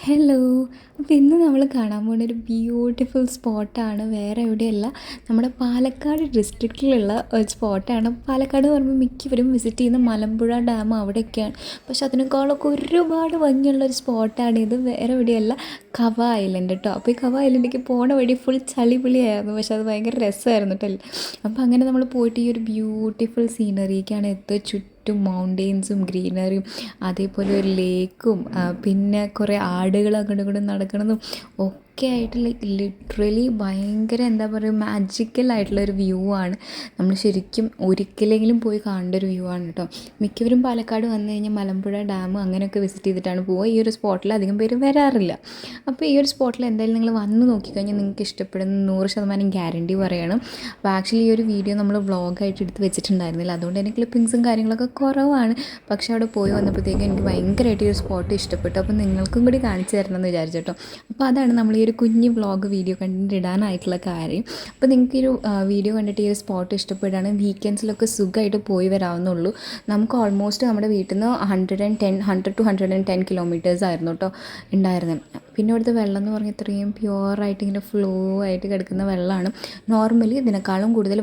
Hello. അപ്പോൾ ഇന്ന് നമ്മൾ കാണാൻ പോകുന്ന ഒരു ബ്യൂട്ടിഫുൾ സ്പോട്ടാണ്. വേറെ എവിടെയല്ല, നമ്മുടെ പാലക്കാട് ഡിസ്ട്രിക്റ്റിലുള്ള ഒരു സ്പോട്ടാണ്. പാലക്കാട് എന്ന് പറയുമ്പോൾ മിക്കവരും വിസിറ്റ് ചെയ്യുന്ന മലമ്പുഴ ഡാം അവിടെയൊക്കെയാണ്. പക്ഷെ അതിനേക്കാളൊക്കെ ഒരുപാട് ഭംഗിയുള്ളൊരു സ്പോട്ടാണ് ഇത്. വേറെ എവിടെയല്ല, കവ ഐലൻഡ് കേട്ടോ. അപ്പോൾ ഈ കവ ഐലൻഡിലേക്ക് പോണ വഴി ഫുൾ ചളിപിളിയായിരുന്നു, പക്ഷെ അത് ഭയങ്കര രസമായിരുന്നു കേട്ടോ. അപ്പോൾ അങ്ങനെ നമ്മൾ പോയിട്ട് ഈ ഒരു ബ്യൂട്ടിഫുൾ സീനറിയൊക്കെയാണ് എത്തുക. ചുറ്റും മൗണ്ടെയ്ൻസും ഗ്രീനറിയും, അതേപോലെ ഒരു ലേക്കും, പിന്നെ കുറേ ആടുകൾ അങ്ങോട്ടും ഇങ്ങോട്ടും നടക്കുന്നതും ഒക്കെ ആയിട്ട് ലിറ്ററലി ഭയങ്കര എന്താ പറയുക, മാജിക്കലായിട്ടുള്ളൊരു വ്യൂ ആണ്. നമ്മൾ ശരിക്കും ഒരിക്കലെങ്കിലും പോയി കാണേണ്ട ഒരു വ്യൂ ആണ് കേട്ടോ. മിക്കവരും പാലക്കാട് വന്നു കഴിഞ്ഞാൽ മലമ്പുഴ ഡാം അങ്ങനെയൊക്കെ വിസിറ്റ് ചെയ്തിട്ടാണ് പോവുക. ഈ ഒരു സ്പോട്ടിൽ അധികം പേര് വരാറില്ല. അപ്പോൾ ഈ ഒരു സ്പോട്ടിൽ എന്തായാലും നിങ്ങൾ വന്ന് നോക്കിക്കഴിഞ്ഞാൽ നിങ്ങൾക്ക് ഇഷ്ടപ്പെടുന്ന 100% ഗ്യാരണ്ടി പറയണം. അപ്പോൾ ആക്ച്വലി ഈ ഒരു വീഡിയോ നമ്മൾ വ്ളോഗായിട്ട് എടുത്ത് വെച്ചിട്ടുണ്ടായിരുന്നില്ല, അതുകൊണ്ട് തന്നെ ക്ലിപ്പിങ്സും കാര്യങ്ങളൊക്കെ കുറവാണ്. പക്ഷേ അവിടെ പോയി വന്നപ്പോഴത്തേക്കും എനിക്ക് ഭയങ്കരമായിട്ട് ഈ ഒരു സ്പോട്ട് ഇഷ്ടപ്പെട്ടു. അപ്പോൾ നിങ്ങൾക്കും കൂടി കാണിച്ചു തരണം എന്ന് വിചാരിച്ചു കേട്ടോ. അപ്പോൾ അതാണ് നമ്മൾ ഈ ഒരു കുഞ്ഞ് വ്ളോഗ് വീഡിയോ കണ്ടിടാനായിട്ടുള്ള കാര്യം. അപ്പോൾ നിങ്ങൾക്ക് ഈ ഒരു വീഡിയോ കണ്ടിട്ട് ഈ ഒരു സ്പോട്ട് ഇഷ്ടപ്പെടുകയാണ്, വീക്കെൻഡ്സിലൊക്കെ സുഖമായിട്ട് പോയി വരാവുന്നുള്ളൂ. നമുക്ക് ഓൾമോസ്റ്റ് നമ്മുടെ വീട്ടിൽ നിന്ന് 100 to 110 കിലോമീറ്റേഴ്സ് ആയിരുന്നു കേട്ടോ ഉണ്ടായിരുന്നത്. പിന്നെ ഇവിടുത്തെ വെള്ളം എന്ന് പറഞ്ഞാൽ ഇത്രയും പ്യുവറായിട്ട് ഇങ്ങനെ ഫ്ലോ ആയിട്ട് കിടക്കുന്ന വെള്ളമാണ്. നോർമലി ഇതിനേക്കാളും കൂടുതൽ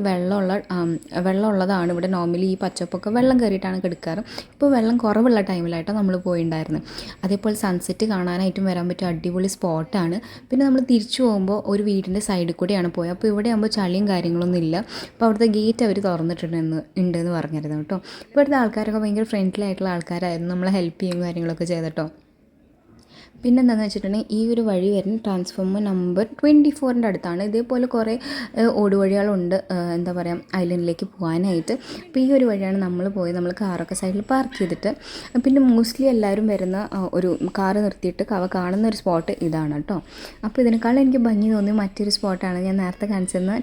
വെള്ളമുള്ളതാണ് ഇവിടെ. നോർമലി ഈ പച്ചപ്പൊക്കെ വെള്ളം കയറിയിട്ടാണ് കിടക്കാറ്. ഇപ്പോൾ വെള്ളം കുറവുള്ള ടൈമിലായിട്ടാണ് നമ്മൾ പോയിട്ടുണ്ടായിരുന്നത്. അതേപോലെ സൺസെറ്റ് കാണാനായിട്ടും വരാൻ പറ്റിയ അടിപൊളി സ്പോട്ടാണ്. പിന്നെ നമ്മൾ തിരിച്ചു പോകുമ്പോൾ ഒരു വീടിൻ്റെ സൈഡിൽ കൂടെയാണ് പോയത്. അപ്പോൾ ഇവിടെ ആകുമ്പോൾ ചളിയും കാര്യങ്ങളൊന്നും ഇല്ല. അപ്പോൾ അവിടുത്തെ ഗേറ്റ് അവർ തുറന്നിട്ടുണ്ടെന്ന് പറഞ്ഞിരുന്നു കേട്ടോ. ഇപ്പോൾ ഇവിടുത്തെ ആൾക്കാരൊക്കെ ഭയങ്കര ഫ്രണ്ട്ലി ആയിട്ടുള്ള ആൾക്കാരായിരുന്നു, നമ്മളെ ഹെൽപ്പ് ചെയ്യും കാര്യങ്ങളൊക്കെ ചെയ്തിട്ടോ. പിന്നെന്താണെന്ന് വെച്ചിട്ടുണ്ടെങ്കിൽ ഈ ഒരു വഴി വരുന്ന ട്രാൻസ്ഫോമർ നമ്പർ 24 അടുത്താണ്. ഇതേപോലെ കുറേ ഓടുവഴികളുണ്ട്, എന്താ പറയുക, ഐലൻഡിലേക്ക് പോകാനായിട്ട്. അപ്പോൾ ഈ ഒരു വഴിയാണ് നമ്മൾ പോയി. നമ്മൾ കാറൊക്കെ സൈഡിൽ പാർക്ക് ചെയ്തിട്ട്, പിന്നെ മോസ്റ്റ്ലി എല്ലാവരും വരുന്ന ഒരു കാറ് നിർത്തിയിട്ട് കാണുന്ന ഒരു സ്പോട്ട് ഇതാണ് കേട്ടോ. അപ്പോൾ ഇതിനേക്കാളും എനിക്ക് ഭംഗി തോന്നിയ മറ്റൊരു സ്പോട്ടാണ് ഞാൻ നേരത്തെ കാണിച്ചിരുന്ന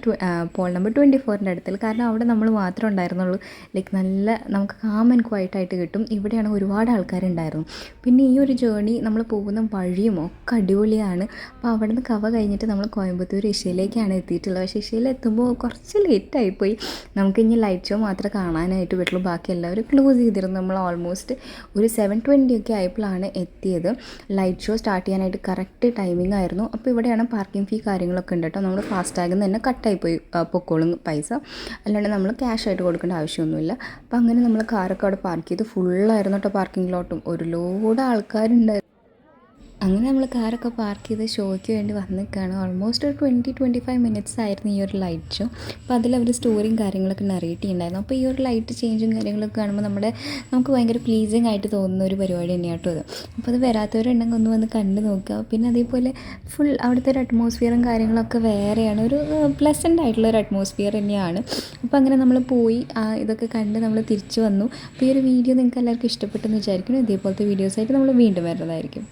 പോൾ നമ്പർ 24 അടുത്തിൽ. കാരണം അവിടെ നമ്മൾ മാത്രമേ ഉണ്ടായിരുന്നുള്ളൂ. ലൈക്ക് നല്ല നമുക്ക് കാം ആൻഡ് ക്വയറ്റായിട്ട് കിട്ടും. ഇവിടെയാണ് ഒരുപാട് ആൾക്കാരുണ്ടായിരുന്നു. പിന്നെ ഈ ഒരു ജേർണി നമ്മൾ പോകുന്ന വഴിയും ഒക്കെ അടിപൊളിയാണ്. അപ്പോൾ അവിടെ നിന്ന് കവ കഴിഞ്ഞിട്ട് നമ്മൾ കോയമ്പത്തൂർ ഇഷയിലേക്കാണ് എത്തിയിട്ടുള്ളത്. പക്ഷേ ഇഷയിൽ എത്തുമ്പോൾ കുറച്ച് ലേറ്റായിപ്പോയി. നമുക്ക് ഇനി ലൈറ്റ് ഷോ മാത്രമേ കാണാനായിട്ട് പറ്റുള്ളൂ, ബാക്കി എല്ലാവരും ക്ലോസ് ചെയ്തിരുന്നു. നമ്മൾ ഓൾമോസ്റ്റ് ഒരു 7:20 ഒക്കെ ആയപ്പോഴാണ് എത്തിയത്. ലൈറ്റ് ഷോ സ്റ്റാർട്ട് ചെയ്യാനായിട്ട് കറക്റ്റ് ടൈമിംഗ് ആയിരുന്നു. അപ്പോൾ ഇവിടെയാണ് പാർക്കിംഗ് ഫീ കാര്യങ്ങളൊക്കെ ഉണ്ട് കേട്ടോ. നമ്മൾ ഫാസ്റ്റാഗിൽ നിന്ന് തന്നെ കട്ടായിപ്പോയി പൊക്കോളും പൈസ, അല്ലാണ്ട് നമ്മൾ ക്യാഷ് ആയിട്ട് കൊടുക്കേണ്ട ആവശ്യമൊന്നുമില്ല. അപ്പോൾ അങ്ങനെ നമ്മൾ കാറൊക്കെ അവിടെ പാർക്ക് ചെയ്ത് ഫുള്ളായിരുന്നു കേട്ടോ. പാർക്കിംഗ് ലോട്ടും ഒരു ലോഡ് ആൾക്കാരുണ്ടായിരുന്നു. അങ്ങനെ നമ്മൾ കാറൊക്കെ പാർക്ക് ചെയ്ത് ഷോയ്ക്ക് വേണ്ടി വന്നിരിക്കുകയാണ്. ഓൾമോസ്റ്റ് ഒരു 20-25 മിനിറ്റ്സ് ആയിരുന്നു ഈ ഒരു ലൈറ്റ് ഷോ. അപ്പോൾ അതിലവർ സ്റ്റോറിയും കാര്യങ്ങളൊക്കെ നറേറ്റ് ചെയ്യുന്നുണ്ടായിരുന്നു. അപ്പോൾ ഈ ഒരു ലൈറ്റ് ചേഞ്ചും കാര്യങ്ങളൊക്കെ കാണുമ്പോൾ നമുക്ക് ഭയങ്കര പ്ലീസിങ് ആയിട്ട് തോന്നുന്ന ഒരു പരിപാടി തന്നെയാണ് കേട്ടോ അത്. അപ്പോൾ അത് വരാത്തവരുണ്ടെങ്കിൽ ഒന്ന് വന്ന് കണ്ടു നോക്കുക. പിന്നെ അതേപോലെ ഫുൾ അവിടുത്തെ ഒരു അറ്റ്മോസ്ഫിയറും കാര്യങ്ങളൊക്കെ വേറെയാണ്, ഒരു പ്ലസൻ്റ് ആയിട്ടുള്ളൊരു അറ്റ്മോസ്ഫിയർ തന്നെയാണ്. അപ്പോൾ അങ്ങനെ നമ്മൾ പോയി ഇതൊക്കെ കണ്ട് നമ്മൾ തിരിച്ചു വന്നു. അപ്പോൾ ഈ ഒരു വീഡിയോ നിങ്ങൾക്ക് എല്ലാവർക്കും ഇഷ്ടപ്പെട്ടെന്ന് വിചാരിക്കുന്നു. ഇതേപോലത്തെ വീഡിയോസായിട്ട് നമ്മൾ വീണ്ടും വരുന്നതായിരിക്കും.